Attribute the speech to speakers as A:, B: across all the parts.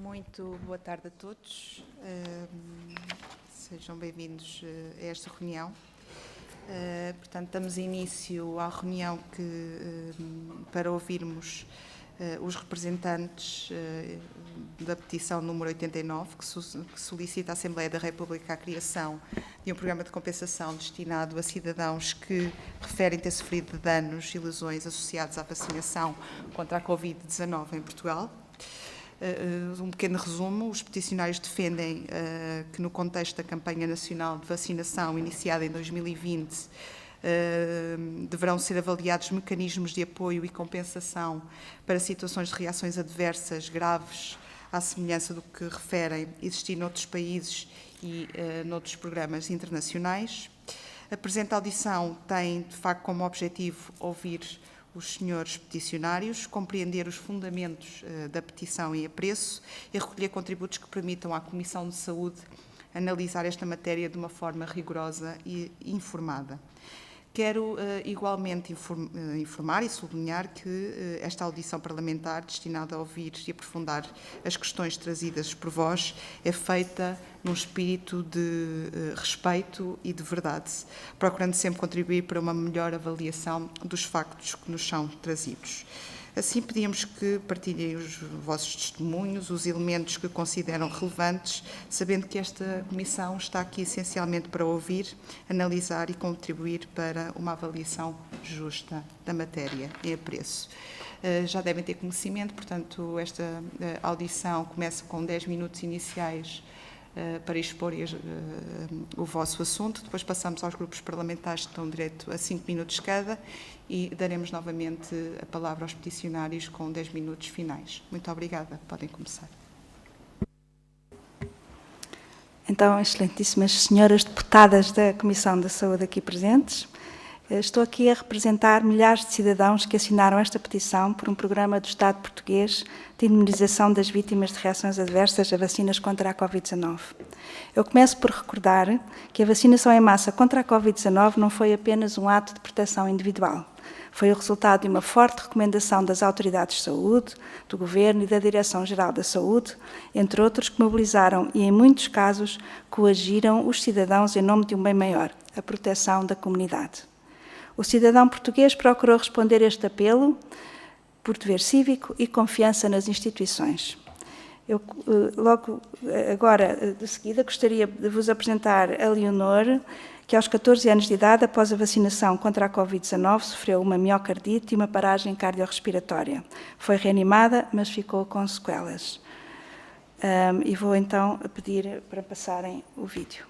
A: Muito boa tarde a todos. Sejam bem-vindos a esta reunião. Portanto, damos início à reunião para ouvirmos os representantes da petição número 89, que solicita à Assembleia da República a criação de um programa de compensação destinado a cidadãos que referem ter sofrido danos e lesões associados à vacinação contra a Covid-19 em Portugal. Um pequeno resumo: os peticionários defendem que, no contexto da campanha nacional de vacinação iniciada em 2020, deverão ser avaliados mecanismos de apoio e compensação para situações de reações adversas graves, à semelhança do que referem existir noutros países e noutros programas internacionais. A presente audição tem, de facto, como objetivo ouvir os senhores peticionários, compreender os fundamentos da petição em apreço e recolher contributos que permitam à Comissão de Saúde analisar esta matéria de uma forma rigorosa e informada. Quero igualmente informar e sublinhar que esta audição parlamentar, destinada a ouvir e aprofundar as questões trazidas por vós, é feita num espírito de respeito e de verdade, procurando sempre contribuir para uma melhor avaliação dos factos que nos são trazidos. Assim, pedimos que partilhem os vossos testemunhos, os elementos que consideram relevantes, sabendo que esta comissão está aqui essencialmente para ouvir, analisar e contribuir para uma avaliação justa da matéria em apreço. Já devem ter conhecimento, portanto, esta audição começa com 10 minutos iniciais para expor o vosso assunto. Depois passamos aos grupos parlamentares que estão direito a 5 minutos cada e daremos novamente a palavra aos peticionários com 10 minutos finais. Muito obrigada. Podem começar.
B: Então, excelentíssimas senhoras deputadas da Comissão da Saúde aqui presentes, estou aqui a representar milhares de cidadãos que assinaram esta petição por um programa do Estado português de indemnização das vítimas de reações adversas a vacinas contra a Covid-19. Eu começo por recordar que a vacinação em massa contra a Covid-19 não foi apenas um ato de proteção individual. Foi o resultado de uma forte recomendação das autoridades de saúde, do Governo e da Direção-Geral da Saúde, entre outros, que mobilizaram e, em muitos casos, coagiram os cidadãos em nome de um bem maior, a proteção da comunidade. O cidadão português procurou responder a este apelo por dever cívico e confiança nas instituições. Eu, logo agora, de seguida, gostaria de vos apresentar a Leonor, que aos 14 anos de idade, após a vacinação contra a Covid-19, sofreu uma miocardite e uma paragem cardiorrespiratória. Foi reanimada, mas ficou com sequelas. E vou então pedir para passarem o vídeo.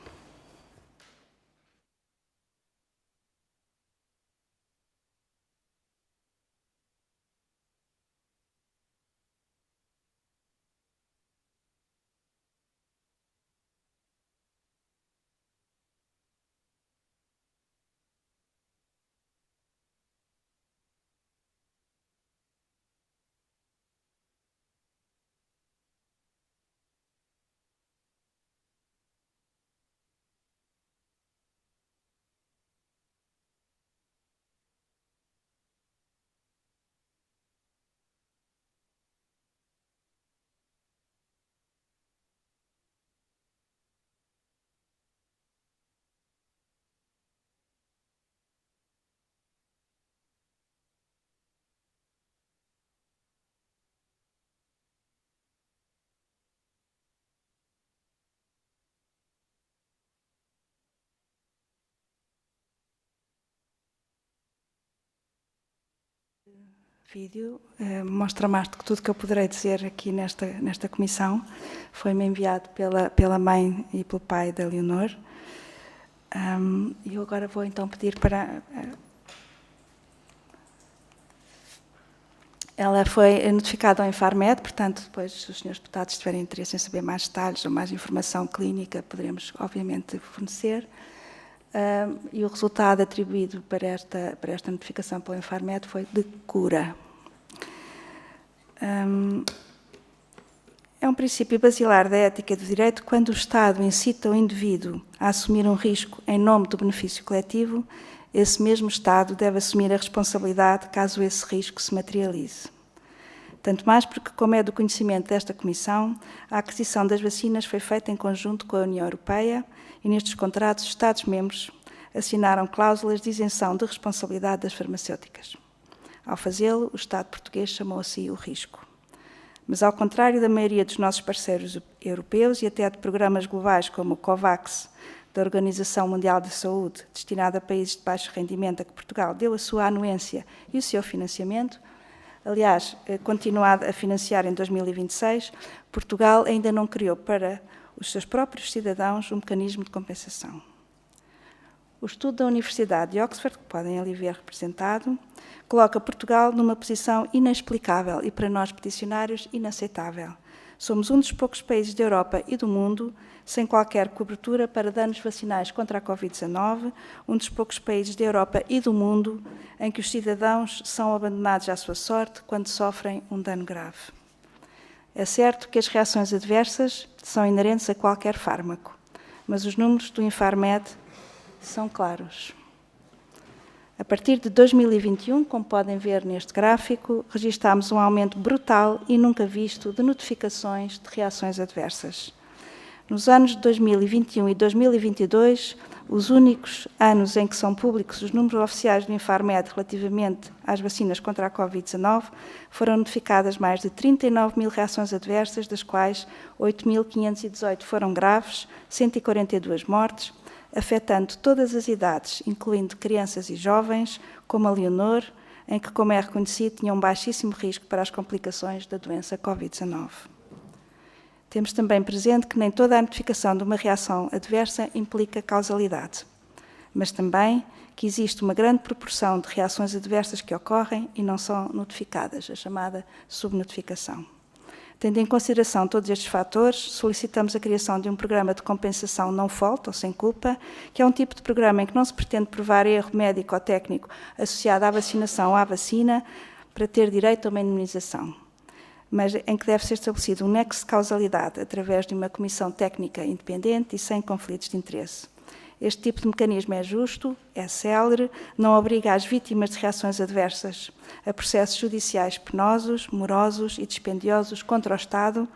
B: Vídeo mostra mais do que tudo que eu poderei dizer aqui nesta comissão. Foi-me enviado pela mãe e pelo pai da Leonor. E eu agora vou então pedir para... Ela foi notificada ao Infarmed, portanto, depois, se os senhores deputados tiverem interesse em saber mais detalhes ou mais informação clínica, poderemos, obviamente, fornecer. E o resultado atribuído para esta notificação pelo Infarmed foi de cura. É um princípio basilar da ética e do direito quando o Estado incita o indivíduo a assumir um risco em nome do benefício coletivo, esse mesmo Estado deve assumir a responsabilidade caso esse risco se materialize. Tanto mais porque, como é do conhecimento desta Comissão, a aquisição das vacinas foi feita em conjunto com a União Europeia e nestes contratos os Estados-membros assinaram cláusulas de isenção de responsabilidade das farmacêuticas. Ao fazê-lo, o Estado português chamou a si o risco. Mas, ao contrário da maioria dos nossos parceiros europeus e até de programas globais como o COVAX, da Organização Mundial da Saúde, destinado a países de baixo rendimento, a que Portugal deu a sua anuência e o seu financiamento, aliás, continuado a financiar em 2026, Portugal ainda não criou para os seus próprios cidadãos um mecanismo de compensação. O estudo da Universidade de Oxford, que podem ali ver representado, coloca Portugal numa posição inexplicável e, para nós peticionários, inaceitável. Somos um dos poucos países da Europa e do mundo sem qualquer cobertura para danos vacinais contra a Covid-19, um dos poucos países da Europa e do mundo em que os cidadãos são abandonados à sua sorte quando sofrem um dano grave. É certo que as reações adversas são inerentes a qualquer fármaco, mas os números do Infarmed são claros. A partir de 2021, como podem ver neste gráfico, registámos um aumento brutal e nunca visto de notificações de reações adversas. Nos anos de 2021 e 2022, os únicos anos em que são públicos os números oficiais do Infarmed relativamente às vacinas contra a Covid-19, foram notificadas mais de 39 mil reações adversas, das quais 8.518 foram graves, 142 mortes, afetando todas as idades, incluindo crianças e jovens, como a Leonor, em que, como é reconhecido, tinha um baixíssimo risco para as complicações da doença Covid-19. Temos também presente que nem toda a notificação de uma reação adversa implica causalidade, mas também que existe uma grande proporção de reações adversas que ocorrem e não são notificadas, a chamada subnotificação. Tendo em consideração todos estes fatores, solicitamos a criação de um programa de compensação não fault, ou sem culpa, que é um tipo de programa em que não se pretende provar erro médico ou técnico associado à vacinação ou à vacina para ter direito a uma indemnização, mas em que deve ser estabelecido um nexo de causalidade através de uma comissão técnica independente e sem conflitos de interesse. Este tipo de mecanismo é justo, é célere, não obriga as vítimas de reações adversas a processos judiciais penosos, morosos e dispendiosos contra o Estado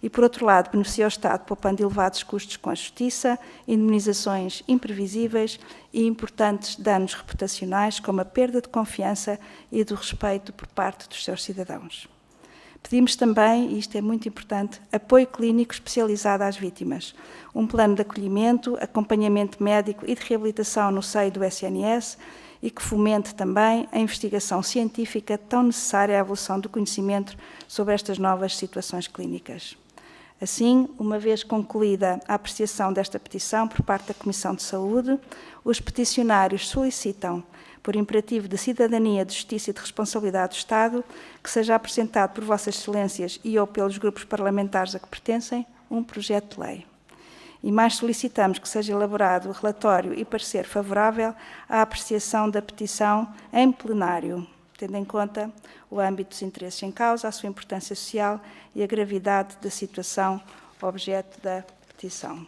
B: e, por outro lado, beneficia o Estado poupando elevados custos com a justiça, indemnizações imprevisíveis e importantes danos reputacionais, como a perda de confiança e do respeito por parte dos seus cidadãos. Pedimos também, e isto é muito importante, apoio clínico especializado às vítimas, um plano de acolhimento, acompanhamento médico e de reabilitação no seio do SNS e que fomente também a investigação científica tão necessária à evolução do conhecimento sobre estas novas situações clínicas. Assim, uma vez concluída a apreciação desta petição por parte da Comissão de Saúde, os peticionários solicitam, por imperativo de cidadania, de justiça e de responsabilidade do Estado, que seja apresentado por Vossas Excelências e ou pelos grupos parlamentares a que pertencem, um projeto de lei. E mais solicitamos que seja elaborado relatório e parecer favorável à apreciação da petição em plenário, tendo em conta o âmbito dos interesses em causa, a sua importância social e a gravidade da situação objeto da petição.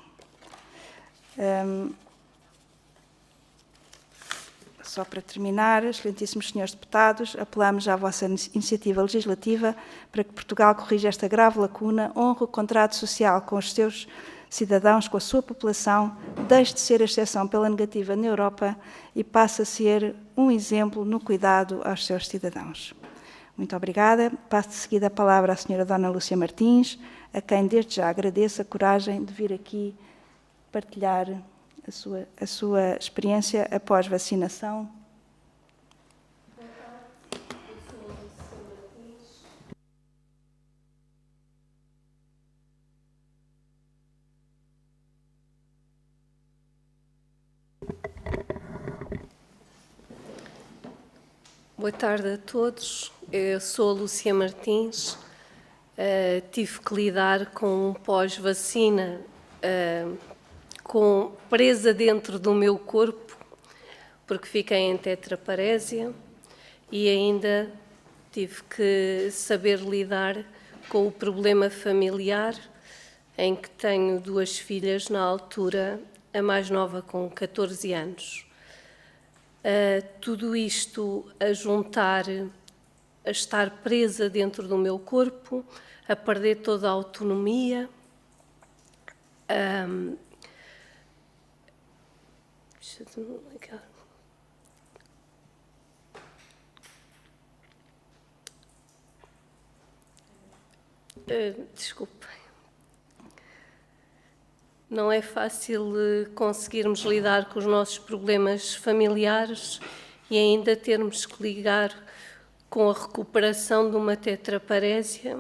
B: Só para terminar, excelentíssimos senhores deputados, apelamos à vossa iniciativa legislativa para que Portugal corrija esta grave lacuna, honre o contrato social com os seus cidadãos, com a sua população, deixe de ser a exceção pela negativa na Europa e passe a ser um exemplo no cuidado aos seus cidadãos. Muito obrigada. Passo de seguida a palavra à senhora Dona Lúcia Martins, a quem desde já agradeço a coragem de vir aqui partilhar a sua experiência após vacinação.
C: Boa tarde a todos. Eu sou a Lúcia Martins. Tive que lidar com um pós-vacina presa dentro do meu corpo, porque fiquei em tetraparésia e ainda tive que saber lidar com o problema familiar, em que tenho 2 filhas na altura, a mais nova com 14 anos. Tudo isto a juntar a estar presa dentro do meu corpo, a perder toda a autonomia. Deixa-me ligar. Desculpem. Não é fácil conseguirmos lidar com os nossos problemas familiares e ainda termos que lidar com a recuperação de uma tetraparésia,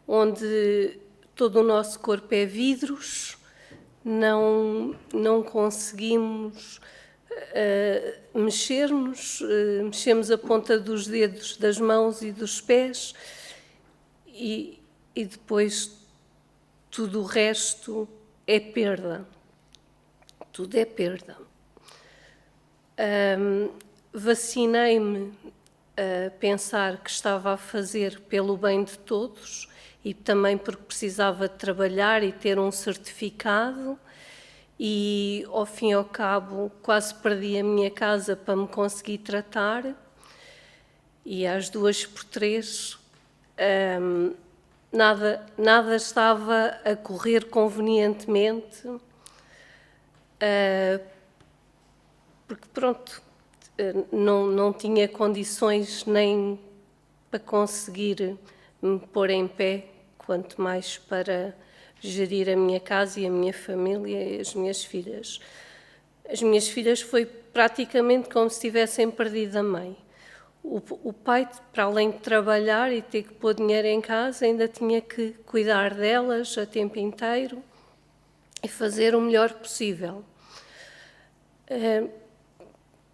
C: onde todo o nosso corpo é vidros, não conseguimos mexer-nos, mexemos a ponta dos dedos das mãos e dos pés e depois tudo o resto é perda. Tudo é perda. Vacinei-me a pensar que estava a fazer pelo bem de todos e também porque precisava de trabalhar e ter um certificado e, ao fim e ao cabo, quase perdi a minha casa para me conseguir tratar e às 2 por 3 nada estava a correr convenientemente, porque, pronto, não tinha condições nem para conseguir me pôr em pé, quanto mais para gerir a minha casa e a minha família e as minhas filhas. As minhas filhas foi praticamente como se tivessem perdido a mãe. O pai, para além de trabalhar e ter que pôr dinheiro em casa, ainda tinha que cuidar delas a tempo inteiro e fazer o melhor possível.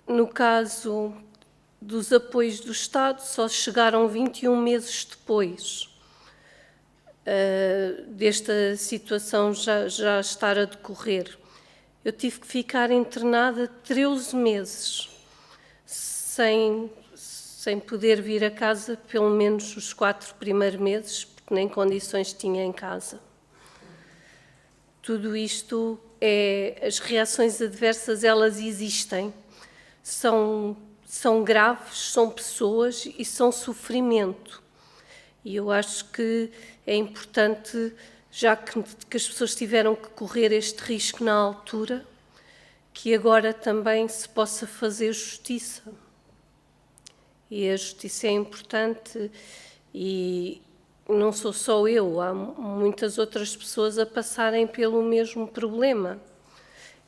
C: No caso dos apoios do Estado, só chegaram 21 meses depois desta situação já estar a decorrer. Eu tive que ficar internada 13 meses, sem poder vir a casa pelo menos os 4 primeiros meses, porque nem condições tinha em casa. Tudo isto as reações adversas, elas existem, são graves, são pessoas e são sofrimento. E eu acho que é importante, já que as pessoas tiveram que correr este risco na altura, que agora também se possa fazer justiça. E a justiça é importante e não sou só eu, há muitas outras pessoas a passarem pelo mesmo problema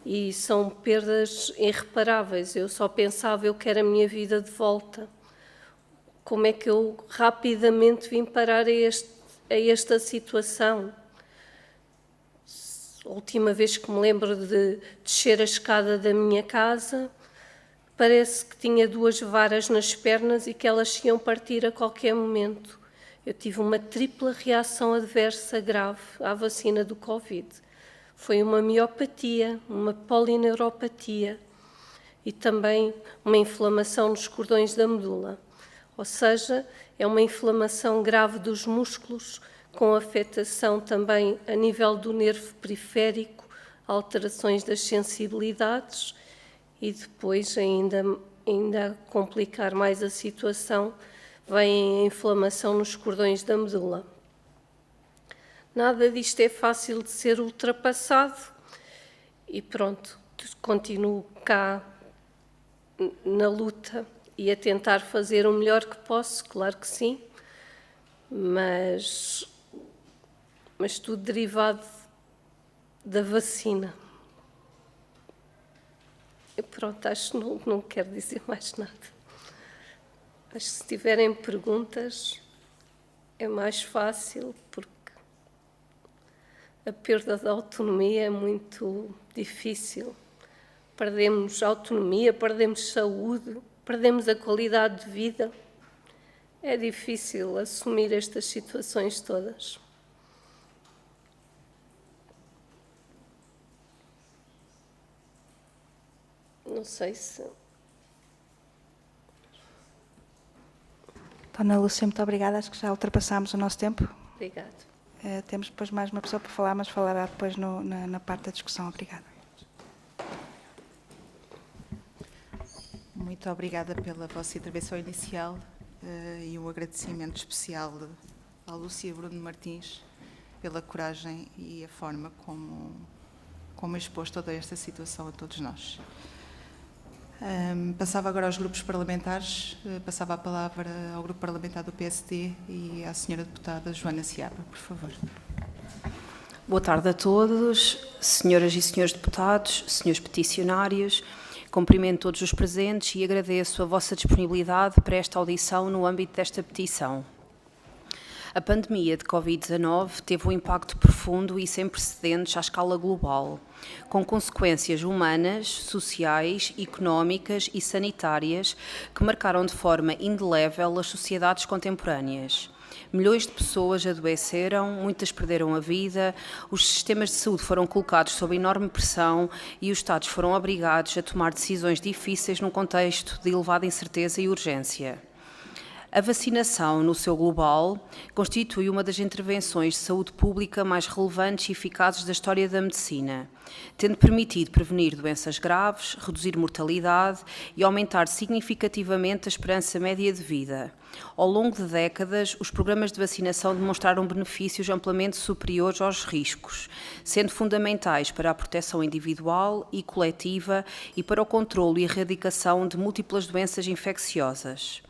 C: e são perdas irreparáveis. Eu só pensava, eu quero a minha vida de volta. Como é que eu rapidamente vim parar a esta situação? A última vez que me lembro de descer a escada da minha casa, parece que tinha 2 varas nas pernas e que elas se iam partir a qualquer momento. Eu tive uma tripla reação adversa grave à vacina do Covid. Foi uma miopatia, uma polineuropatia e também uma inflamação nos cordões da medula. Ou seja, é uma inflamação grave dos músculos, com afetação também a nível do nervo periférico, alterações das sensibilidades e depois, ainda a complicar mais a situação, vem a inflamação nos cordões da medula. Nada disto é fácil de ser ultrapassado e pronto, continuo cá na luta e a tentar fazer o melhor que posso, claro que sim, mas tudo derivado da vacina. E pronto, acho que não quero dizer mais nada. Acho que se tiverem perguntas é mais fácil, porque a perda da autonomia é muito difícil. Perdemos autonomia, perdemos saúde, perdemos a qualidade de vida. É difícil assumir estas situações todas. Não sei se...
B: Dona Lúcia, muito obrigada. Acho que já ultrapassámos o nosso tempo.
C: Obrigada.
B: Temos depois mais uma pessoa para falar, mas falará depois na parte da discussão. Obrigada.
A: Muito obrigada pela vossa intervenção inicial. e um agradecimento especial à Lúcia Bruno Martins pela coragem e a forma como expôs toda esta situação a todos nós. Passava agora aos grupos parlamentares, passava a palavra ao grupo parlamentar do PSD e à senhora deputada Joana Seabra, por favor.
D: Boa tarde a todos, senhoras e senhores deputados, senhores peticionários. Cumprimento todos os presentes e agradeço a vossa disponibilidade para esta audição no âmbito desta petição. A pandemia de Covid-19 teve um impacto profundo e sem precedentes à escala global, com consequências humanas, sociais, económicas e sanitárias que marcaram de forma indelével as sociedades contemporâneas. Milhões de pessoas adoeceram, muitas perderam a vida, os sistemas de saúde foram colocados sob enorme pressão e os Estados foram obrigados a tomar decisões difíceis num contexto de elevada incerteza e urgência. A vacinação, no seu global, constitui uma das intervenções de saúde pública mais relevantes e eficazes da história da medicina, tendo permitido prevenir doenças graves, reduzir mortalidade e aumentar significativamente a esperança média de vida. Ao longo de décadas, os programas de vacinação demonstraram benefícios amplamente superiores aos riscos, sendo fundamentais para a proteção individual e coletiva e para o controlo e erradicação de múltiplas doenças infecciosas.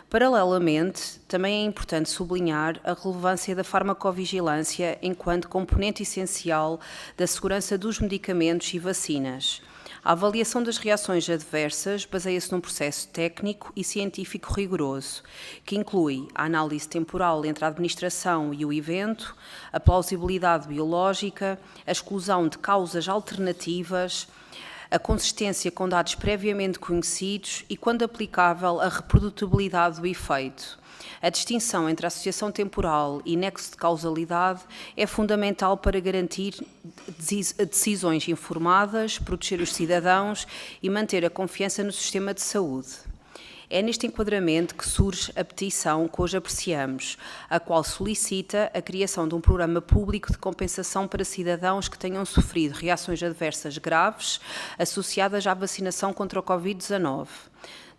D: Paralelamente, também é importante sublinhar a relevância da farmacovigilância enquanto componente essencial da segurança dos medicamentos e vacinas. A avaliação das reações adversas baseia-se num processo técnico e científico rigoroso, que inclui a análise temporal entre a administração e o evento, a plausibilidade biológica, a exclusão de causas alternativas, a consistência com dados previamente conhecidos e, quando aplicável, a reprodutibilidade do efeito. A distinção entre associação temporal e nexo de causalidade é fundamental para garantir decisões informadas, proteger os cidadãos e manter a confiança no sistema de saúde. É neste enquadramento que surge a petição que hoje apreciamos, a qual solicita a criação de um programa público de compensação para cidadãos que tenham sofrido reações adversas graves associadas à vacinação contra o Covid-19.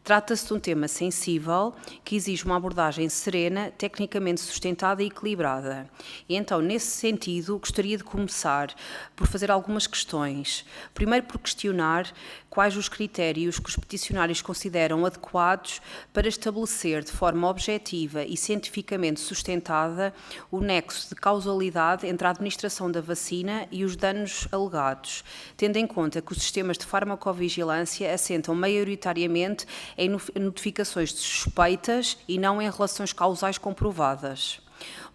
D: Trata-se de um tema sensível que exige uma abordagem serena, tecnicamente sustentada e equilibrada. E então, nesse sentido, gostaria de começar por fazer algumas questões. Primeiro, por questionar quais os critérios que os peticionários consideram adequados para estabelecer de forma objetiva e cientificamente sustentada o nexo de causalidade entre a administração da vacina e os danos alegados, tendo em conta que os sistemas de farmacovigilância assentam maioritariamente em notificações de suspeitas e não em relações causais comprovadas.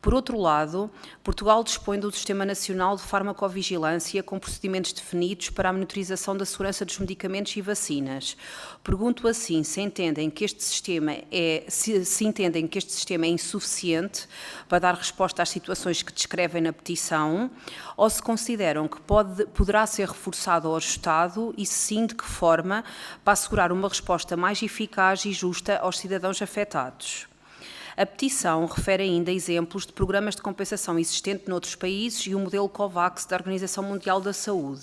D: Por outro lado, Portugal dispõe do Sistema Nacional de Farmacovigilância com procedimentos definidos para a monitorização da segurança dos medicamentos e vacinas. Pergunto assim se entendem que este sistema é insuficiente para dar resposta às situações que descrevem na petição, ou se consideram que poderá ser reforçado ou ajustado e, se sim, de que forma, para assegurar uma resposta mais eficaz e justa aos cidadãos afetados. A petição refere ainda exemplos de programas de compensação existentes noutros países e o modelo COVAX da Organização Mundial da Saúde.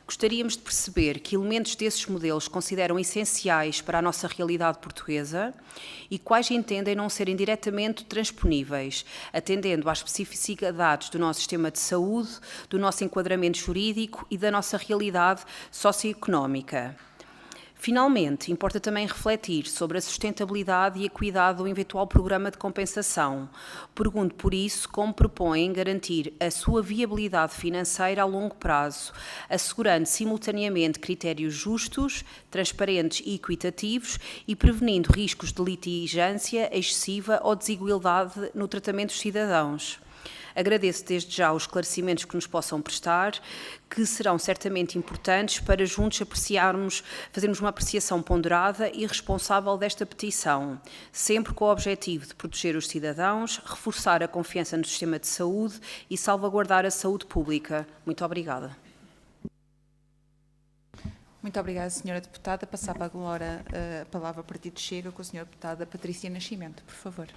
D: Gostaríamos de perceber que elementos desses modelos consideram essenciais para a nossa realidade portuguesa e quais entendem não serem diretamente transponíveis, atendendo às especificidades do nosso sistema de saúde, do nosso enquadramento jurídico e da nossa realidade socioeconómica. Finalmente, importa também refletir sobre a sustentabilidade e equidade do eventual programa de compensação. Pergunto, por isso, como propõem garantir a sua viabilidade financeira a longo prazo, assegurando simultaneamente critérios justos, transparentes e equitativos e prevenindo riscos de litigância excessiva ou desigualdade no tratamento dos cidadãos. Agradeço desde já os esclarecimentos que nos possam prestar, que serão certamente importantes para juntos fazermos uma apreciação ponderada e responsável desta petição, sempre com o objetivo de proteger os cidadãos, reforçar a confiança no sistema de saúde e salvaguardar a saúde pública. Muito obrigada.
A: Muito obrigada, Sra. Deputada. Passava agora a palavra ao Partido Chega com a Sra. Deputada Patrícia Nascimento, por favor.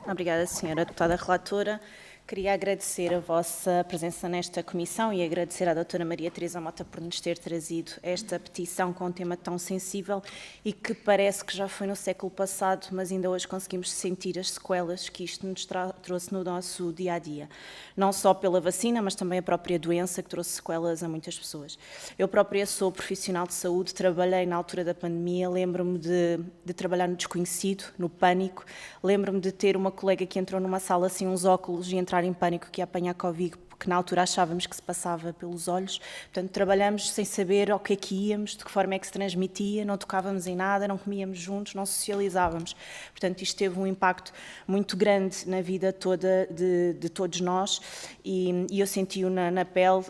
E: Obrigada, Sra. Deputada Relatora. Queria agradecer a vossa presença nesta comissão e agradecer à doutora Maria Teresa Mota por nos ter trazido esta petição com um tema tão sensível e que parece que já foi no século passado, mas ainda hoje conseguimos sentir as sequelas que isto nos trouxe no nosso dia-a-dia. Não só pela vacina, mas também a própria doença que trouxe sequelas a muitas pessoas. Eu própria sou profissional de saúde, trabalhei na altura da pandemia, lembro-me de trabalhar no desconhecido, no pânico, lembro-me de ter uma colega que entrou numa sala assim uns óculos e entrar em pânico que ia apanhar Covid, porque na altura achávamos que se passava pelos olhos. Portanto, trabalhamos sem saber ao que é que íamos, de que forma é que se transmitia, não tocávamos em nada, não comíamos juntos, não socializávamos. Portanto, isto teve um impacto muito grande na vida toda de todos nós e eu senti-o na pele,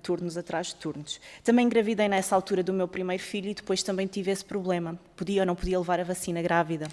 E: turnos atrás de turnos. Também engravidei nessa altura do meu primeiro filho e depois também tive esse problema. Podia ou não podia levar a vacina grávida.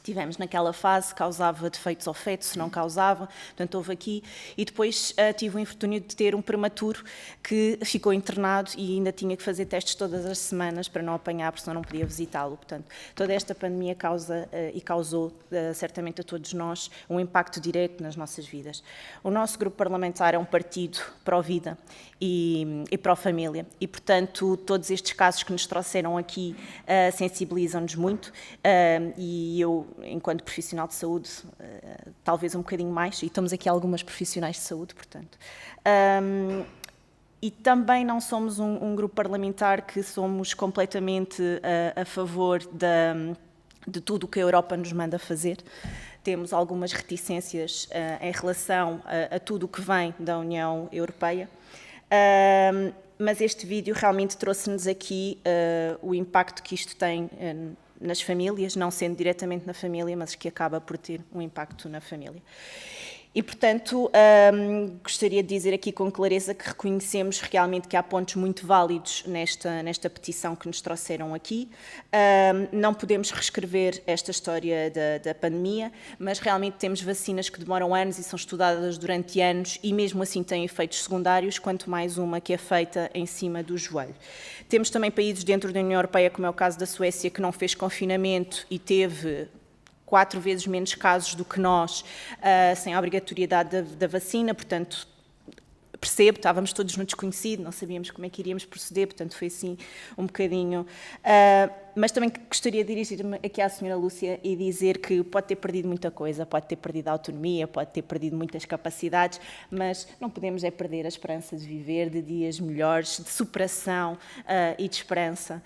E: Tivemos naquela fase, causava defeitos ao feto, se não causava, portanto houve aqui, e depois tive o infortúnio de ter um prematuro que ficou internado e ainda tinha que fazer testes todas as semanas para não apanhar, porque senão não podia visitá-lo. Portanto, toda esta pandemia causa e causou certamente a todos nós um impacto direto nas nossas vidas. O nosso grupo parlamentar é um partido pró-vida e pró-família e, portanto, todos estes casos que nos trouxeram aqui sensibilizam-nos muito e eu, enquanto profissional de saúde, talvez um bocadinho mais, e estamos aqui algumas profissionais de saúde, portanto. E também não somos um grupo parlamentar que somos completamente a favor de tudo o que a Europa nos manda fazer. Temos algumas reticências em relação a tudo o que vem da União Europeia. Mas este vídeo realmente trouxe-nos aqui o impacto que isto tem nas famílias, não sendo diretamente na família, mas que acaba por ter um impacto na família. E, portanto, gostaria de dizer aqui com clareza que reconhecemos realmente que há pontos muito válidos nesta petição que nos trouxeram aqui. Não podemos reescrever esta história da pandemia, mas realmente temos vacinas que demoram anos e são estudadas durante anos e mesmo assim têm efeitos secundários, quanto mais uma que é feita em cima do joelho. Temos também países dentro da União Europeia, como é o caso da Suécia, que não fez confinamento e teve 4 vezes menos casos do que nós, sem a obrigatoriedade da vacina, portanto, percebo, estávamos todos no desconhecido, não sabíamos como é que iríamos proceder, portanto, foi assim um bocadinho. Mas também gostaria de dirigir-me aqui à senhora Lúcia e dizer que pode ter perdido muita coisa, pode ter perdido a autonomia, pode ter perdido muitas capacidades, mas não podemos é perder a esperança de viver, de dias melhores, de superação e de esperança,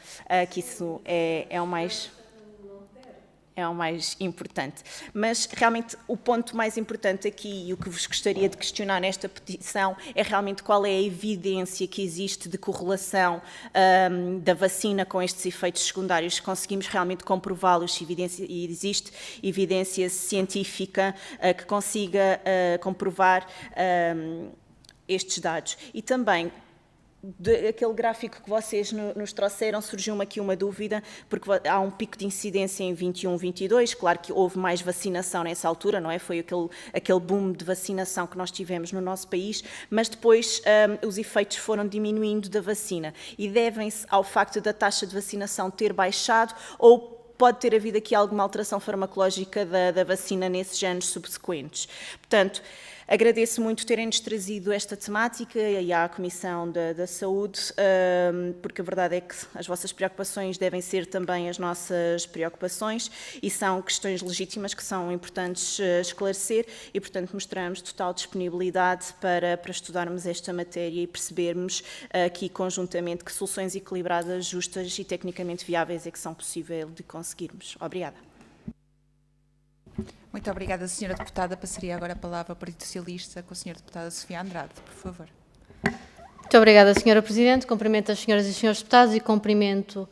E: que isso é o mais importante. Mas, realmente, o ponto mais importante aqui e o que vos gostaria de questionar nesta petição é realmente qual é a evidência que existe de correlação da vacina com estes efeitos secundários, se conseguimos realmente comprová-los, se existe evidência científica que consiga comprovar estes dados. E também, aquele gráfico que vocês nos trouxeram, surgiu-me aqui uma dúvida, porque há um pico de incidência em 21, 22, claro que houve mais vacinação nessa altura, não é? Foi aquele boom de vacinação que nós tivemos no nosso país, mas depois os efeitos foram diminuindo da vacina e devem-se ao facto da taxa de vacinação ter baixado ou pode ter havido aqui alguma alteração farmacológica da vacina nesses anos subsequentes. Portanto, agradeço muito terem-nos trazido esta temática e à Comissão da Saúde, porque a verdade é que as vossas preocupações devem ser também as nossas preocupações e são questões legítimas que são importantes esclarecer e, portanto, mostramos total disponibilidade para estudarmos esta matéria e percebermos aqui conjuntamente que soluções equilibradas, justas e tecnicamente viáveis é que são possíveis de conseguirmos. Obrigada.
A: Muito obrigada, Sra. Deputada. Passaria agora a palavra ao Partido Socialista com a Sra. Deputada Sofia Andrade, por favor.
F: Muito obrigada, Sra. Presidente. Cumprimento as senhoras e senhores deputados e cumprimento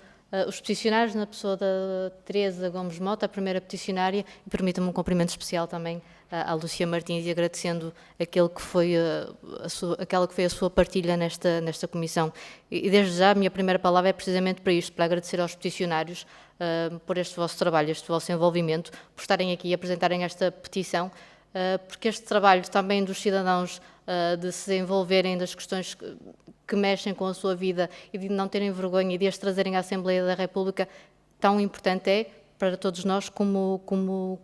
F: os peticionários na pessoa da Teresa Gomes Mota, a primeira peticionária, e permita-me um cumprimento especial também à Lúcia Martins e agradecendo aquela que foi a sua partilha nesta comissão. E desde já a minha primeira palavra é precisamente para isto, para agradecer aos peticionários por este vosso trabalho, este vosso envolvimento, por estarem aqui e apresentarem esta petição, porque este trabalho também dos cidadãos de se envolverem das questões que mexem com a sua vida e de não terem vergonha e de as trazerem à Assembleia da República, tão importante é para todos nós como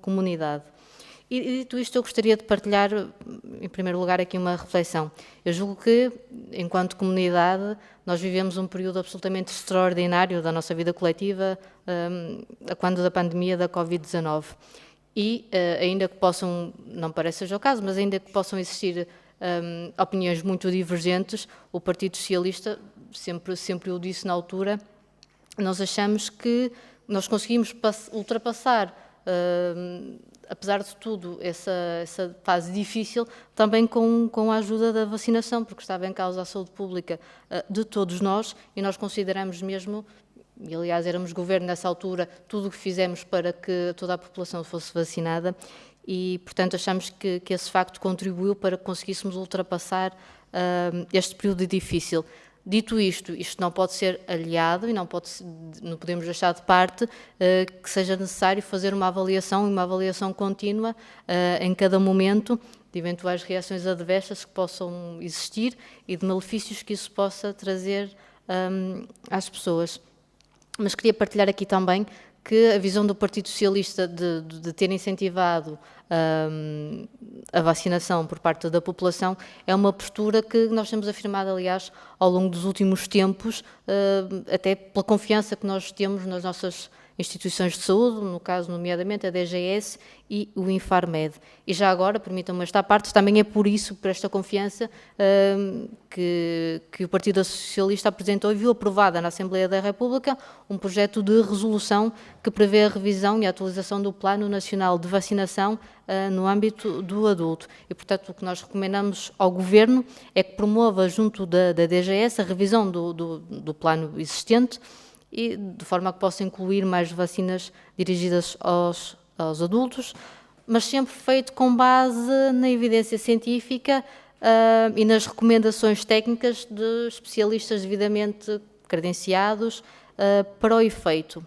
F: comunidade. E dito isto, eu gostaria de partilhar, em primeiro lugar, aqui uma reflexão. Eu julgo que, enquanto comunidade, nós vivemos um período absolutamente extraordinário da nossa vida coletiva, quando da pandemia da Covid-19. E, ainda que possam, não parece seja o caso, mas ainda que possam existir opiniões muito divergentes, o Partido Socialista, sempre o disse na altura, nós achamos que nós conseguimos ultrapassar, apesar de tudo, essa fase difícil, também com a ajuda da vacinação, porque estava em causa a saúde pública de todos nós, e nós consideramos mesmo, e aliás éramos governo nessa altura, tudo o que fizemos para que toda a população fosse vacinada, e portanto achamos que esse facto contribuiu para que conseguíssemos ultrapassar este período difícil. Dito isto não pode ser aliado e não podemos deixar de parte que seja necessário fazer uma avaliação contínua em cada momento de eventuais reações adversas que possam existir e de malefícios que isso possa trazer às pessoas. Mas queria partilhar aqui também que a visão do Partido Socialista de ter incentivado a vacinação por parte da população é uma postura que nós temos afirmado, aliás, ao longo dos últimos tempos, até pela confiança que nós temos nas nossas instituições de saúde, no caso, nomeadamente, a DGS e o Infarmed. E já agora, permitam-me esta parte, também é por isso, por esta confiança, que o Partido Socialista apresentou e viu aprovada na Assembleia da República um projeto de resolução que prevê a revisão e a atualização do Plano Nacional de Vacinação no âmbito do adulto. E, portanto, o que nós recomendamos ao Governo é que promova, junto da DGS, a revisão do plano existente, e de forma a que possa incluir mais vacinas dirigidas aos adultos, mas sempre feito com base na evidência científica e nas recomendações técnicas de especialistas devidamente credenciados para o efeito.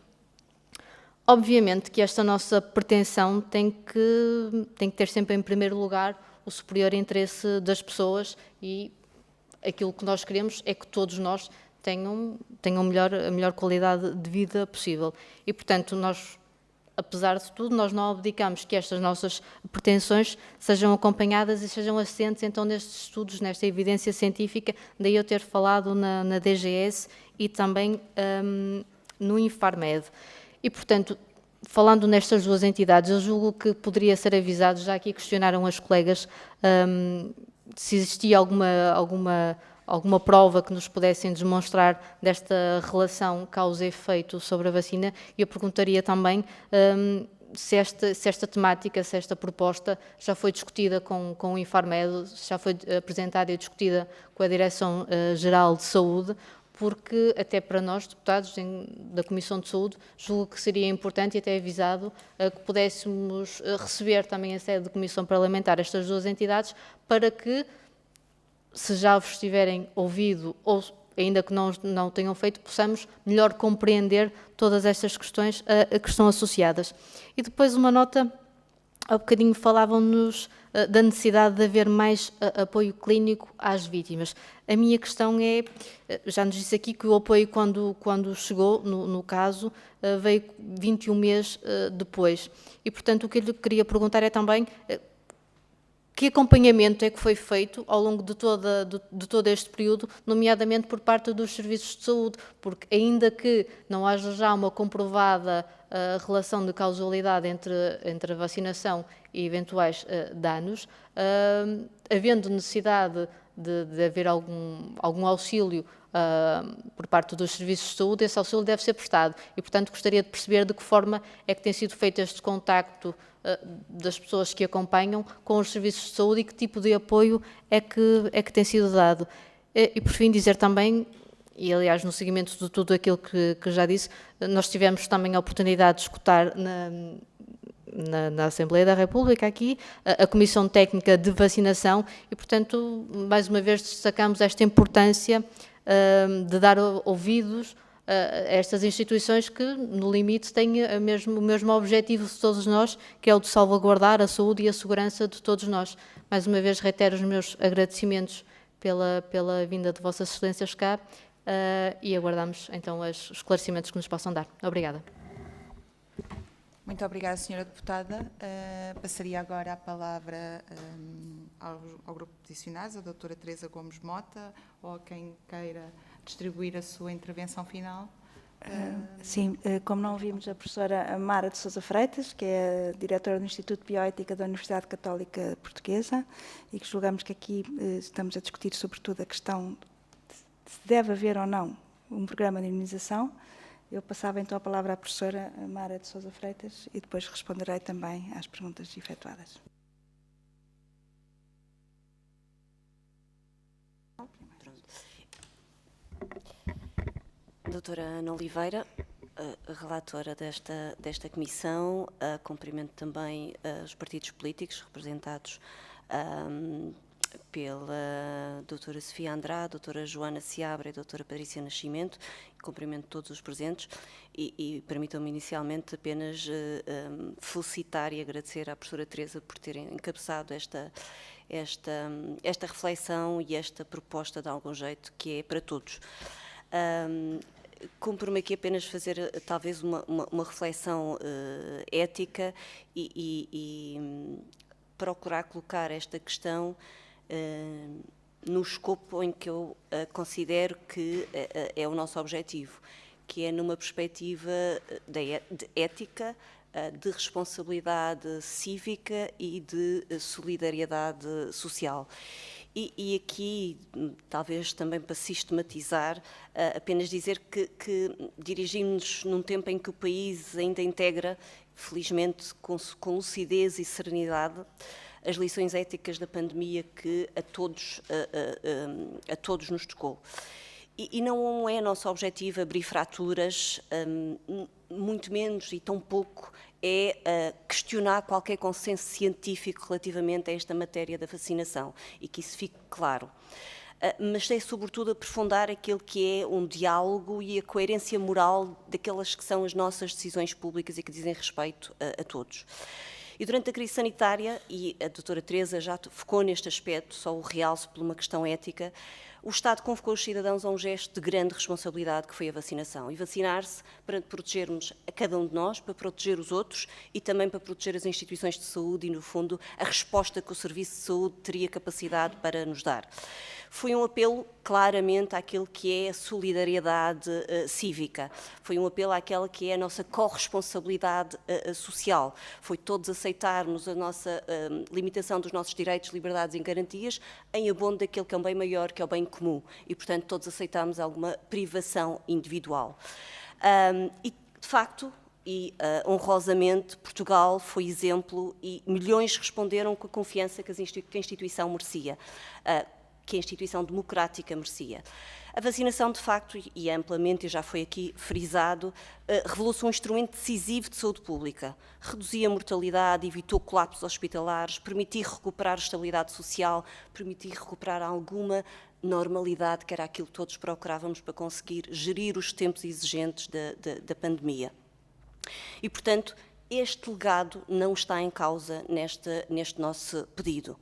F: Obviamente que esta nossa pretensão tem que ter sempre em primeiro lugar o superior interesse das pessoas, e aquilo que nós queremos é que todos nós tenham a melhor qualidade de vida possível. E, portanto, nós, apesar de tudo, nós não abdicamos que estas nossas pretensões sejam acompanhadas e sejam assentes, então, nestes estudos, nesta evidência científica, daí eu ter falado na DGS e também no Infarmed. E, portanto, falando nestas duas entidades, eu julgo que poderia ser avisado, já aqui questionaram as colegas, se existia alguma prova que nos pudessem demonstrar desta relação causa-efeito sobre a vacina, e eu perguntaria também se esta temática, se esta proposta já foi discutida com o Infarmed, já foi apresentada e discutida com a Direção-Geral de Saúde, porque até para nós, deputados da Comissão de Saúde, julgo que seria importante e até avisado que pudéssemos receber também a sede de Comissão Parlamentar estas duas entidades, para que, se já vos tiverem ouvido ou ainda que não tenham feito, possamos melhor compreender todas estas questões que estão associadas. E depois uma nota, há bocadinho falavam-nos da necessidade de haver mais apoio clínico às vítimas. A minha questão é, já nos disse aqui que o apoio quando chegou, no caso, veio 21 meses depois. E, portanto, o que eu lhe queria perguntar é também que acompanhamento é que foi feito ao longo de todo este período, nomeadamente por parte dos serviços de saúde, porque ainda que não haja já uma comprovada relação de causalidade entre a vacinação e eventuais danos, havendo necessidade de haver algum auxílio por parte dos serviços de saúde, esse auxílio deve ser prestado. E, portanto, gostaria de perceber de que forma é que tem sido feito este contacto das pessoas que acompanham com os serviços de saúde e que tipo de apoio é que tem sido dado. E, por fim, dizer também, e aliás no seguimento de tudo aquilo que já disse, nós tivemos também a oportunidade de escutar na Assembleia da República aqui a Comissão Técnica de Vacinação e, portanto, mais uma vez destacamos esta importância de dar ouvidos a estas instituições que, no limite, têm o mesmo objetivo de todos nós, que é o de salvaguardar a saúde e a segurança de todos nós. Mais uma vez reitero os meus agradecimentos pela vinda de Vossas Excelências cá e aguardamos então os esclarecimentos que nos possam dar. Obrigada.
A: Muito obrigada, Sra. Deputada. Passaria agora a palavra ao grupo de peticionários, a doutora Teresa Gomes Mota, ou a quem queira distribuir a sua intervenção final.
B: Sim, como não ouvimos a professora Mara de Sousa Freitas, que é a diretora do Instituto de Bioética da Universidade Católica Portuguesa, e que julgamos que aqui estamos a discutir sobretudo a questão de se deve haver ou não um programa de imunização, eu passava então a palavra à professora Mara de Sousa Freitas e depois responderei também às perguntas efetuadas.
G: Doutora Ana Oliveira, relatora desta comissão, cumprimento também os partidos políticos representados pela doutora Sofia Andrade, doutora Joana Seabra e doutora Patrícia Nascimento, cumprimento todos os presentes e permitam-me inicialmente apenas felicitar e agradecer à professora Teresa por terem encabeçado esta reflexão e esta proposta de algum jeito que é para todos. Cumpro-me aqui apenas fazer talvez uma reflexão ética e procurar colocar esta questão no escopo em que eu considero que é o nosso objetivo, que é numa perspectiva de ética, de responsabilidade cívica e de solidariedade social. E aqui, talvez também para sistematizar, apenas dizer que dirigimos-nos num tempo em que o país ainda integra, felizmente, com lucidez e serenidade, as lições éticas da pandemia que a todos nos tocou. E não é nosso objetivo abrir fraturas, muito menos e tão pouco é questionar qualquer consenso científico relativamente a esta matéria da vacinação, e que isso fique claro. Mas é sobretudo aprofundar aquilo que é um diálogo e a coerência moral daquelas que são as nossas decisões públicas e que dizem respeito a todos. E durante a crise sanitária, e a doutora Teresa já focou neste aspecto, só o realço por uma questão ética, o Estado convocou os cidadãos a um gesto de grande responsabilidade que foi a vacinação. E vacinar-se para protegermos a cada um de nós, para proteger os outros e também para proteger as instituições de saúde e, no fundo, a resposta que o Serviço de Saúde teria capacidade para nos dar. Foi um apelo claramente àquilo que é a solidariedade cívica. Foi um apelo àquela que é a nossa corresponsabilidade social. Foi todos aceitarmos a nossa limitação dos nossos direitos, liberdades e garantias em abono daquele que é um bem maior, que é o bem comum. E, portanto, todos aceitarmos alguma privação individual. E, de facto, e honrosamente, Portugal foi exemplo e milhões responderam com a confiança que a instituição merecia. Que a instituição democrática merecia. A vacinação, de facto, e amplamente, e já foi aqui frisado, revelou-se um instrumento decisivo de saúde pública. Reduzia a mortalidade, evitou colapsos hospitalares, permitiu recuperar a estabilidade social, permitiu recuperar alguma normalidade, que era aquilo que todos procurávamos para conseguir gerir os tempos exigentes da pandemia. E, portanto, este legado não está em causa neste nosso pedido.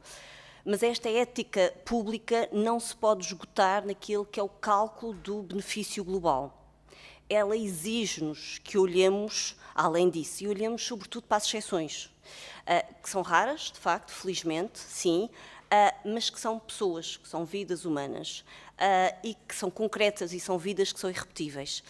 G: Mas esta ética pública não se pode esgotar naquilo que é o cálculo do benefício global. Ela exige-nos que olhemos além disso e olhemos sobretudo para as exceções, que são raras, de facto, felizmente, sim, mas que são pessoas, que são vidas humanas e que são concretas e são vidas que são irrepetíveis.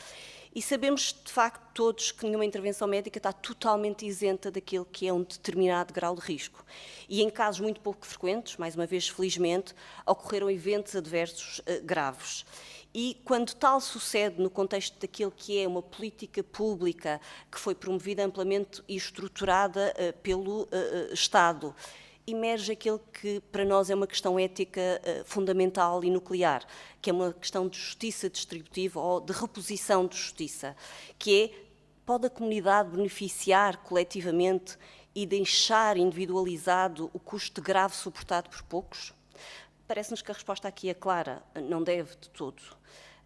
G: E sabemos, de facto, todos que nenhuma intervenção médica está totalmente isenta daquilo que é um determinado grau de risco. E em casos muito pouco frequentes, mais uma vez, felizmente, ocorreram eventos adversos graves. E quando tal sucede no contexto daquilo que é uma política pública que foi promovida amplamente e estruturada pelo Estado, emerge aquilo que para nós é uma questão ética fundamental e nuclear, que é uma questão de justiça distributiva ou de reposição de justiça, que é, pode a comunidade beneficiar coletivamente e deixar individualizado o custo grave suportado por poucos? Parece-nos que a resposta aqui é clara, não deve de todo.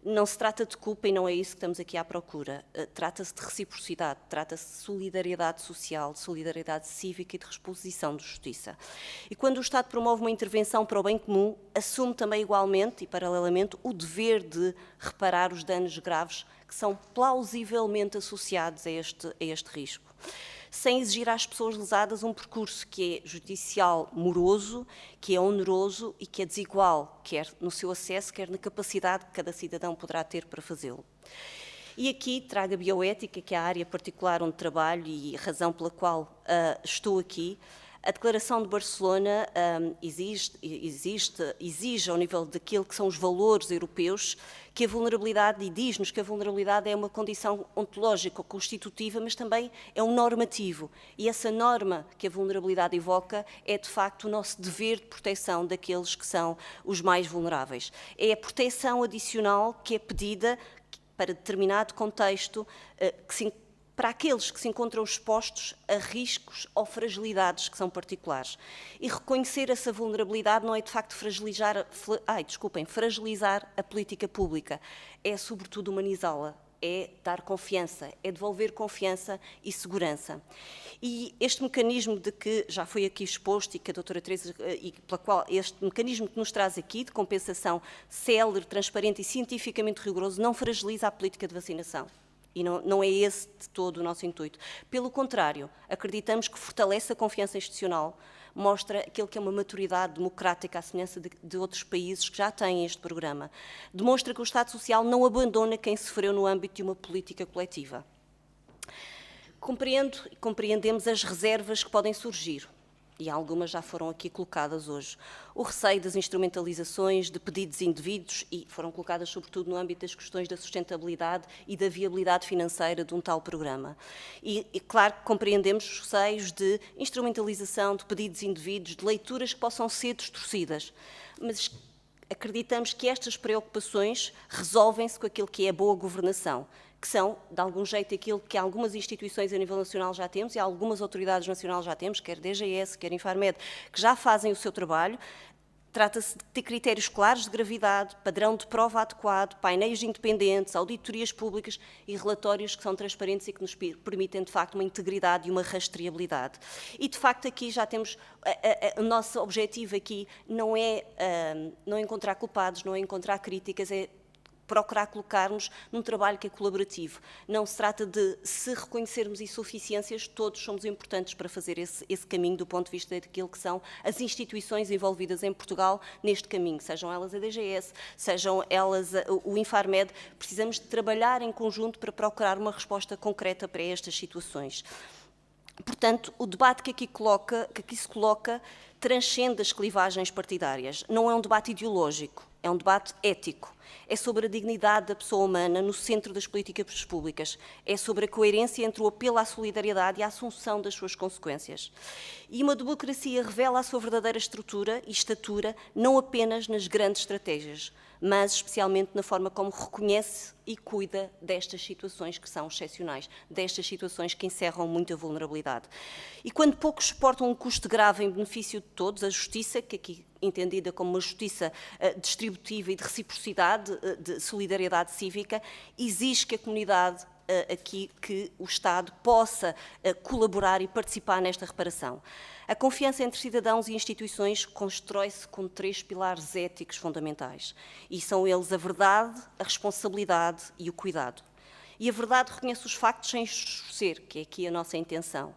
G: Não se trata de culpa e não é isso que estamos aqui à procura. Trata-se de reciprocidade, trata-se de solidariedade social, de solidariedade cívica e de reposição de justiça. E quando o Estado promove uma intervenção para o bem comum, assume também igualmente e paralelamente o dever de reparar os danos graves que são plausivelmente associados a este risco. sem exigir às pessoas lesadas um percurso que é judicial moroso, que é oneroso e que é desigual, quer no seu acesso, quer na capacidade que cada cidadão poderá ter para fazê-lo. E aqui trago a bioética, que é a área particular onde trabalho e a razão pela qual estou aqui. A Declaração de Barcelona exige, ao nível daquilo que são os valores europeus, que a vulnerabilidade, e diz-nos que a vulnerabilidade é uma condição ontológica ou constitutiva, mas também é um normativo. E essa norma que a vulnerabilidade evoca é, de facto, o nosso dever de proteção daqueles que são os mais vulneráveis. É a proteção adicional que é pedida para determinado contexto, para aqueles que se encontram expostos a riscos ou fragilidades que são particulares. E reconhecer essa vulnerabilidade não é, de facto, fragilizar a política pública, é, sobretudo, humanizá-la, é dar confiança, é devolver confiança e segurança. E este mecanismo de que já foi aqui exposto e que a doutora Teresa, e pela qual este mecanismo que nos traz aqui, de compensação célere, transparente e cientificamente rigoroso, não fragiliza a política de vacinação. E não é esse de todo o nosso intuito. Pelo contrário, acreditamos que fortalece a confiança institucional, mostra aquilo que é uma maturidade democrática à semelhança de outros países que já têm este programa. Demonstra que o Estado Social não abandona quem sofreu no âmbito de uma política coletiva. Compreendo e compreendemos as reservas que podem surgir, e algumas já foram aqui colocadas hoje. O receio das instrumentalizações de pedidos indevidos, e foram colocadas sobretudo no âmbito das questões da sustentabilidade e da viabilidade financeira de um tal programa. E claro que compreendemos os receios de instrumentalização de pedidos indevidos, de leituras que possam ser distorcidas, mas acreditamos que estas preocupações resolvem-se com aquilo que é a boa governação, que são, de algum jeito, aquilo que algumas instituições a nível nacional já temos e algumas autoridades nacionais já temos, quer DGS, quer Infarmed, que já fazem o seu trabalho. Trata-se de ter critérios claros de gravidade, padrão de prova adequado, painéis independentes, auditorias públicas e relatórios que são transparentes e que nos permitem, de facto, uma integridade e uma rastreabilidade. E, de facto, aqui já temos, o nosso objetivo aqui não é não encontrar culpados, não é encontrar críticas, é procurar colocar-nos num trabalho que é colaborativo. Não se trata de, se reconhecermos insuficiências, todos somos importantes para fazer esse caminho do ponto de vista daquilo que são as instituições envolvidas em Portugal neste caminho, sejam elas a DGS, sejam elas o Infarmed. Precisamos de trabalhar em conjunto para procurar uma resposta concreta para estas situações. Portanto, o debate que aqui se coloca transcende as clivagens partidárias. Não é um debate ideológico, é um debate ético. É sobre a dignidade da pessoa humana no centro das políticas públicas. É sobre a coerência entre o apelo à solidariedade e a assunção das suas consequências. E uma democracia revela a sua verdadeira estrutura e estatura não apenas nas grandes estratégias, mas especialmente na forma como reconhece e cuida destas situações que são excepcionais, destas situações que encerram muita vulnerabilidade. E quando poucos suportam um custo grave em benefício de todos, a justiça, que aqui entendida como uma justiça distributiva e de reciprocidade, de solidariedade cívica, exige que a comunidade aqui, que o Estado possa colaborar e participar nesta reparação. A confiança entre cidadãos e instituições constrói-se com 3 pilares éticos fundamentais, e são eles a verdade, a responsabilidade e o cuidado. E a verdade reconhece os factos sem estorcer, que é aqui a nossa intenção.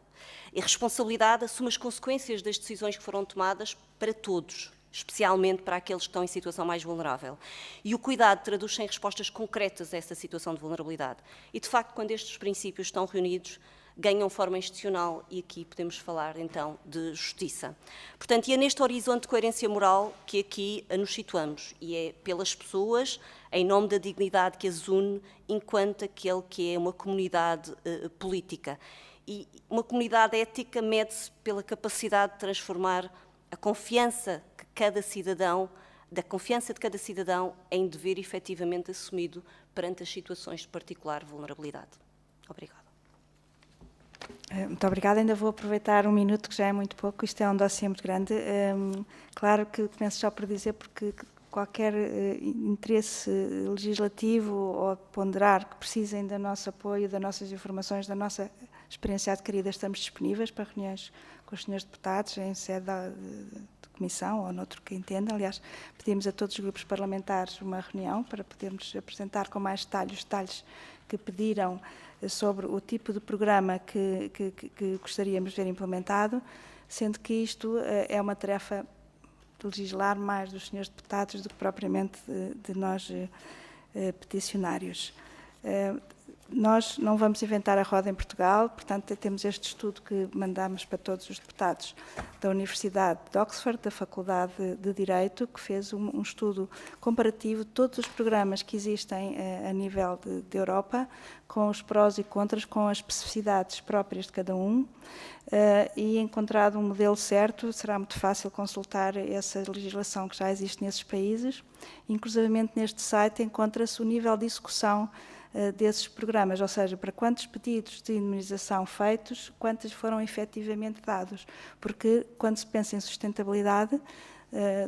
G: E a responsabilidade assume as consequências das decisões que foram tomadas para todos, especialmente para aqueles que estão em situação mais vulnerável. E o cuidado traduz-se em respostas concretas a essa situação de vulnerabilidade. E, de facto, quando estes princípios estão reunidos, ganham forma institucional, e aqui podemos falar, então, de justiça. Portanto, e é neste horizonte de coerência moral que aqui nos situamos, e é pelas pessoas, em nome da dignidade que as une, enquanto aquele que é uma comunidade política. E uma comunidade ética mede-se pela capacidade de transformar a confiança que cada cidadão, da confiança de cada cidadão em dever efetivamente assumido perante as situações de particular vulnerabilidade. Obrigada.
B: Muito obrigada. Ainda vou aproveitar um minuto, que já é muito pouco. Isto é um dossiê muito grande. Claro que começo já por dizer, porque qualquer interesse legislativo ou ponderar que precisem do nosso apoio, das nossas informações, da nossa experiência adquirida, estamos disponíveis para reuniões com os senhores deputados em sede de comissão ou noutro que entenda. Aliás, pedimos a todos os grupos parlamentares uma reunião para podermos apresentar com mais detalhes os detalhes que pediram sobre o tipo de programa que gostaríamos de ver implementado, sendo que isto é uma tarefa de legislar mais dos senhores deputados do que propriamente de nós peticionários. Nós não vamos inventar a roda em Portugal, portanto, temos este estudo que mandamos para todos os deputados da Universidade de Oxford, da Faculdade de Direito, que fez um estudo comparativo de todos os programas que existem a nível de Europa, com os prós e contras, com as especificidades próprias de cada um, e encontrado um modelo certo, será muito fácil consultar essa legislação que já existe nesses países. Inclusivamente neste site encontra-se o nível de execução desses programas, ou seja, para quantos pedidos de indemnização feitos, quantos foram efetivamente dados, porque quando se pensa em sustentabilidade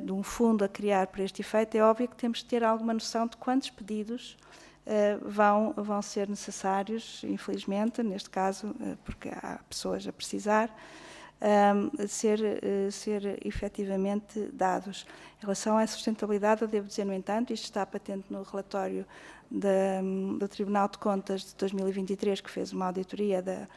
B: de um fundo a criar para este efeito, é óbvio que temos de ter alguma noção de quantos pedidos vão ser necessários, infelizmente, neste caso, porque há pessoas a precisar, ser efetivamente dados. Em relação à sustentabilidade, eu devo dizer, no entanto, isto está patente no relatório do Tribunal de Contas de 2023, que fez uma auditoria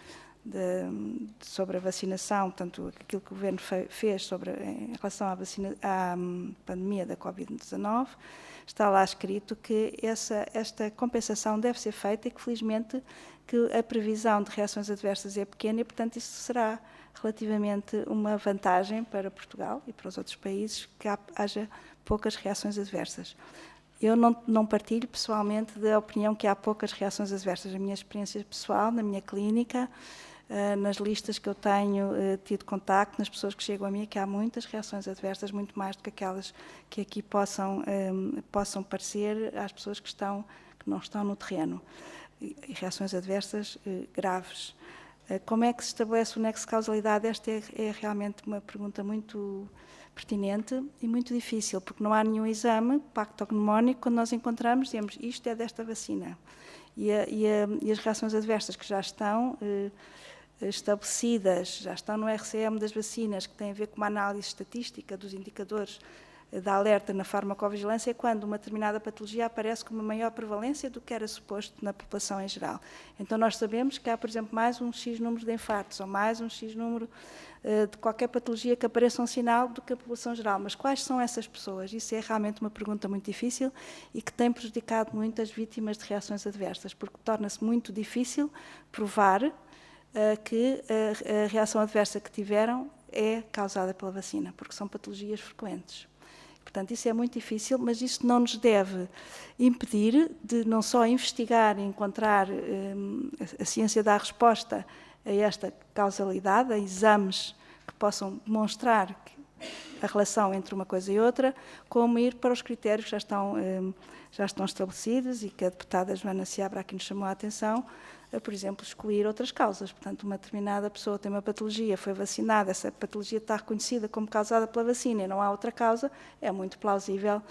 B: sobre a vacinação, portanto, aquilo que o Governo fez em relação à pandemia da Covid-19, está lá escrito que esta compensação deve ser feita e que, felizmente, que a previsão de reações adversas é pequena e, portanto, isso será relativamente uma vantagem para Portugal e para os outros países que haja poucas reações adversas. Eu não partilho pessoalmente da opinião que há poucas reações adversas. A minha experiência pessoal, na minha clínica, nas listas que eu tenho tido contacto, nas pessoas que chegam a mim, é que há muitas reações adversas, muito mais do que aquelas que aqui possam parecer às pessoas que não estão no terreno. E reações adversas graves. Como é que se estabelece o nexo de causalidade? Esta é realmente uma pergunta muito pertinente e muito difícil, porque não há nenhum exame pactognomónico. Quando nós encontramos, dizemos isto é desta vacina. E as reações adversas que já estão estabelecidas, já estão no RCM das vacinas, que têm a ver com uma análise estatística dos indicadores da alerta na farmacovigilância, é quando uma determinada patologia aparece com uma maior prevalência do que era suposto na população em geral. Então nós sabemos que há, por exemplo, mais um X número de infartos ou mais um X número de qualquer patologia que apareça um sinal do que a população geral. Mas quais são essas pessoas? Isso é realmente uma pergunta muito difícil e que tem prejudicado muito as vítimas de reações adversas, porque torna-se muito difícil provar que a reação adversa que tiveram é causada pela vacina, porque são patologias frequentes. Portanto, isso é muito difícil, mas isso não nos deve impedir de não só investigar e encontrar, a ciência dar resposta a esta causalidade, a exames que possam demonstrar a relação entre uma coisa e outra, como ir para os critérios que já estão estabelecidos e que a deputada Joana Seabra aqui nos chamou a atenção, por exemplo, excluir outras causas. Portanto, uma determinada pessoa tem uma patologia, foi vacinada, essa patologia está reconhecida como causada pela vacina e não há outra causa, é muito plausível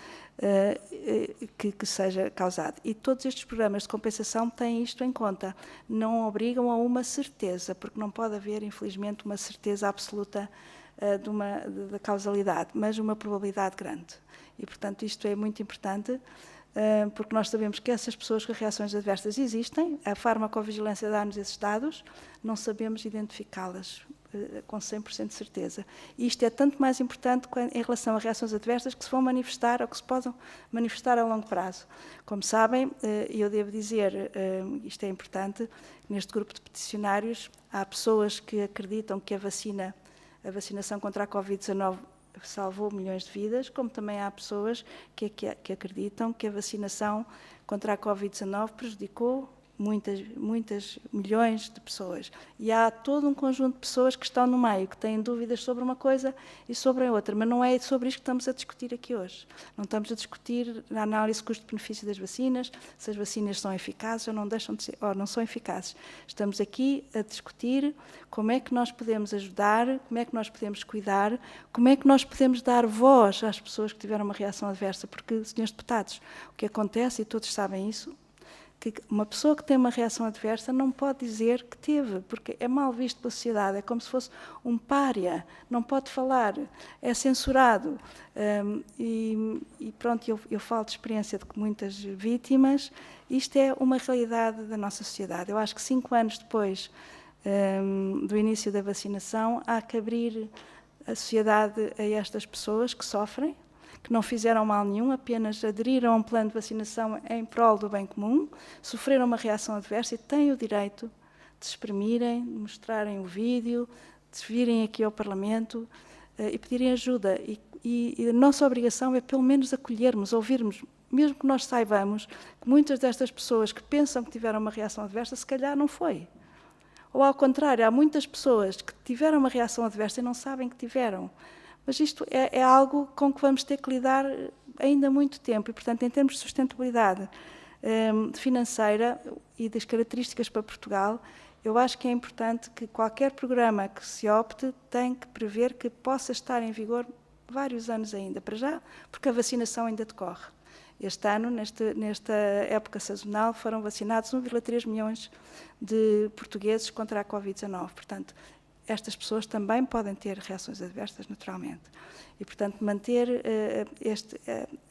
B: que seja causado. E todos estes programas de compensação têm isto em conta, não obrigam a uma certeza, porque não pode haver, infelizmente, uma certeza absoluta da causalidade, mas uma probabilidade grande. E, portanto, isto é muito importante, porque nós sabemos que essas pessoas com reações adversas existem, a farmacovigilância dá-nos esses dados, não sabemos identificá-las com 100% de certeza. E isto é tanto mais importante em relação a reações adversas que se vão manifestar ou que se possam manifestar a longo prazo. Como sabem, eu devo dizer, isto é importante, neste grupo de peticionários há pessoas que acreditam que a vacinação contra a Covid-19 salvou milhões de vidas, como também há pessoas que acreditam que a vacinação contra a Covid-19 prejudicou muitas milhões de pessoas. E há todo um conjunto de pessoas que estão no meio, que têm dúvidas sobre uma coisa e sobre a outra, mas não é sobre isto que estamos a discutir aqui hoje. Não estamos a discutir a análise custo-benefício das vacinas, se as vacinas são eficazes ou não deixam de ser, ou não são eficazes. Estamos aqui a discutir como é que nós podemos ajudar, como é que nós podemos cuidar, como é que nós podemos dar voz às pessoas que tiveram uma reação adversa, porque, senhores deputados, o que acontece, e todos sabem isso, que uma pessoa que tem uma reação adversa não pode dizer que teve, porque é mal visto pela sociedade, é como se fosse um pária, não pode falar, é censurado. E pronto, eu falo de experiência de muitas vítimas, isto é uma realidade da nossa sociedade. Eu acho que 5 anos depois do início da vacinação, há que abrir a sociedade a estas pessoas que sofrem, que não fizeram mal nenhum, apenas aderiram a um plano de vacinação em prol do bem comum, sofreram uma reação adversa e têm o direito de se exprimirem, de mostrarem o vídeo, de virem aqui ao Parlamento e pedirem ajuda. E a nossa obrigação é, pelo menos, acolhermos, ouvirmos, mesmo que nós saibamos que muitas destas pessoas que pensam que tiveram uma reação adversa, se calhar não foi. Ou, ao contrário, há muitas pessoas que tiveram uma reação adversa e não sabem que tiveram. Mas isto é algo com que vamos ter que lidar ainda há muito tempo e, portanto, em termos de sustentabilidade financeira e das características para Portugal, eu acho que é importante que qualquer programa que se opte tem que prever que possa estar em vigor vários anos ainda, para já, porque a vacinação ainda decorre. Este ano, nesta época sazonal, foram vacinados 1,3 milhões de portugueses contra a Covid-19. Portanto, estas pessoas também podem ter reações adversas, naturalmente. E, portanto, manter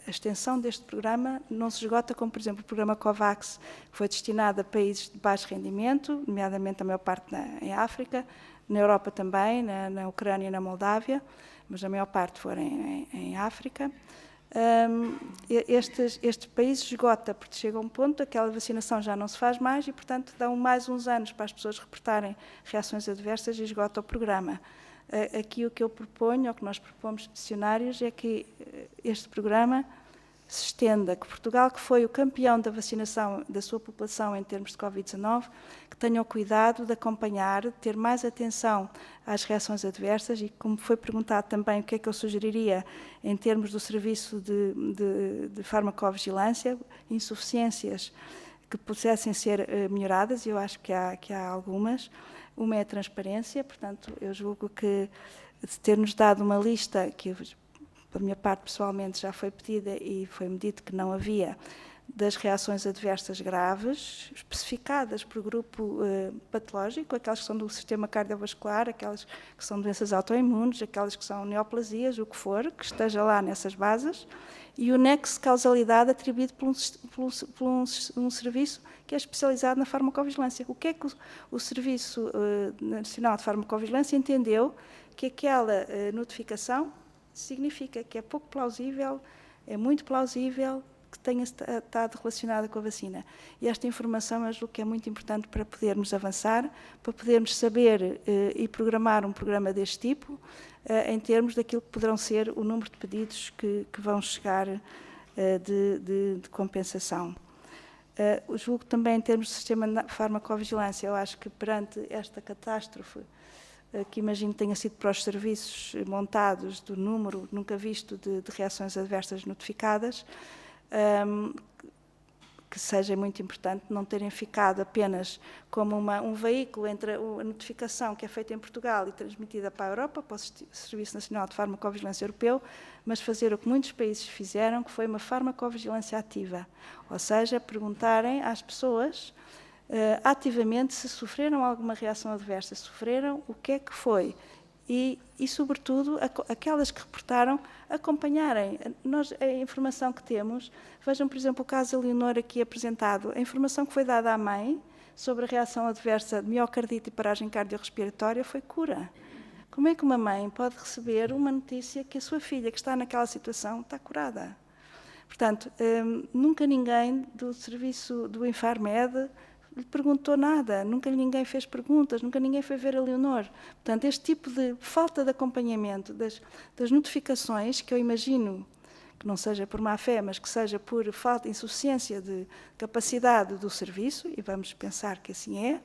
B: a extensão deste programa não se esgota como, por exemplo, o programa COVAX, que foi destinado a países de baixo rendimento, nomeadamente a maior parte em África, na Europa também, na Ucrânia e na Moldávia, mas a maior parte foram em África. Este país esgota, porque chega a um ponto, aquela vacinação já não se faz mais e, portanto, dão mais uns anos para as pessoas reportarem reações adversas e esgota o programa. Aqui o que eu proponho, ou que nós propomos peticionários, é que este programa se estenda, que Portugal, que foi o campeão da vacinação da sua população em termos de Covid-19, que tenha o cuidado de acompanhar, de ter mais atenção às reações adversas e, como foi perguntado também, o que é que eu sugeriria em termos do serviço de farmacovigilância, insuficiências que pudessem ser melhoradas, e eu acho que há algumas. Uma é a transparência, portanto, eu julgo que ter-nos dado uma lista que da minha parte, pessoalmente, já foi pedida e foi-me dito que não havia, das reações adversas graves, especificadas por grupo patológico, aquelas que são do sistema cardiovascular, aquelas que são doenças autoimunes, aquelas que são neoplasias, o que for, que esteja lá nessas bases, e o nexo de causalidade atribuído por um serviço que é especializado na farmacovigilância. O que é que o Serviço Nacional de Farmacovigilância entendeu que aquela notificação significa que é pouco plausível, é muito plausível que tenha estado relacionada com a vacina. E esta informação eu julgo que é muito importante para podermos avançar, para podermos saber e programar um programa deste tipo, em termos daquilo que poderão ser o número de pedidos que vão chegar de compensação. Eu julgo também, em termos de sistema de farmacovigilância, eu acho que perante esta catástrofe, que imagino tenha sido para os serviços montados do número nunca visto de reações adversas notificadas, que seja muito importante não terem ficado apenas como um veículo entre a notificação que é feita em Portugal e transmitida para a Europa, para o Serviço Nacional de Farmacovigilância Europeu, mas fazer o que muitos países fizeram, que foi uma farmacovigilância ativa, ou seja, perguntarem às pessoas ativamente se sofreram alguma reação adversa, se sofreram, o que é que foi, e sobretudo, aquelas que reportaram, acompanharem. A informação que temos, vejam, por exemplo, o caso da Leonor aqui apresentado, a informação que foi dada à mãe sobre a reação adversa de miocardite e paragem cardiorrespiratória foi cura. Como é que uma mãe pode receber uma notícia que a sua filha, que está naquela situação, está curada? Portanto, nunca ninguém do serviço do Infarmed lhe perguntou nada, nunca ninguém fez perguntas, nunca ninguém foi ver a Leonor. Portanto, este tipo de falta de acompanhamento das notificações, que eu imagino que não seja por má fé, mas que seja por falta, insuficiência de capacidade do serviço, e vamos pensar que assim é,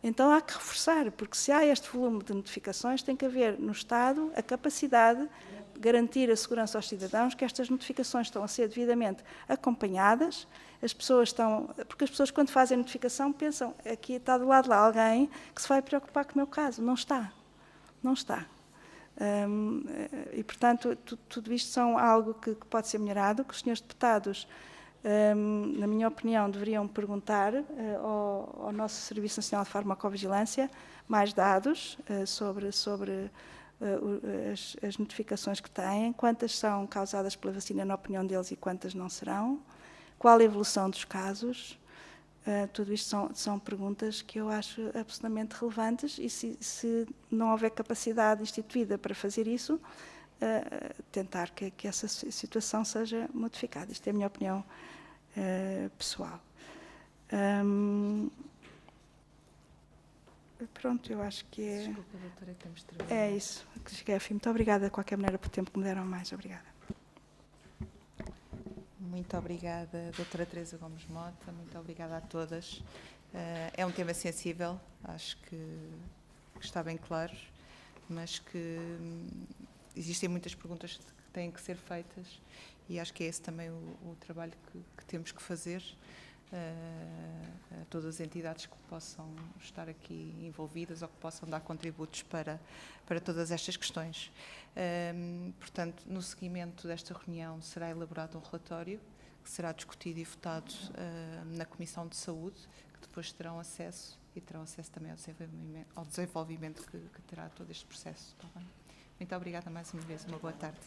B: então há que reforçar, porque se há este volume de notificações, tem que haver no Estado a capacidade de garantir a segurança aos cidadãos, que estas notificações estão a ser devidamente acompanhadas. As pessoas porque as pessoas, quando fazem a notificação, pensam, aqui está do lado de lá alguém que se vai preocupar com o meu caso. Não está. Não está. E, portanto, tudo isto são algo que pode ser melhorado, que os senhores deputados na minha opinião, deveriam perguntar ao nosso Serviço Nacional de Farmacovigilância mais dados sobre as notificações que têm, quantas são causadas pela vacina na opinião deles e quantas não serão, qual a evolução dos casos. Tudo isto são perguntas que eu acho absolutamente relevantes e se não houver capacidade instituída para fazer isso, tentar que essa situação seja modificada. Isto é a minha opinião pessoal. Pronto, eu acho que é...
A: Desculpa, doutora, temos de terminar.
B: É isso, que cheguei ao fim. Muito obrigada, de qualquer maneira, por tempo que me deram mais. Obrigada.
A: Muito obrigada, doutora Teresa Gomes Mota, muito obrigada a todas. É um tema sensível, acho que está bem claro, mas que existem muitas perguntas que têm que ser feitas e acho que é esse também o trabalho que temos que fazer. A todas as entidades que possam estar aqui envolvidas ou que possam dar contributos para todas estas questões. Portanto, no seguimento desta reunião será elaborado um relatório que será discutido e votado na Comissão de Saúde, que depois terão acesso e terão acesso também ao desenvolvimento que terá todo este processo. Tá bem? Muito obrigada mais uma vez, uma boa tarde.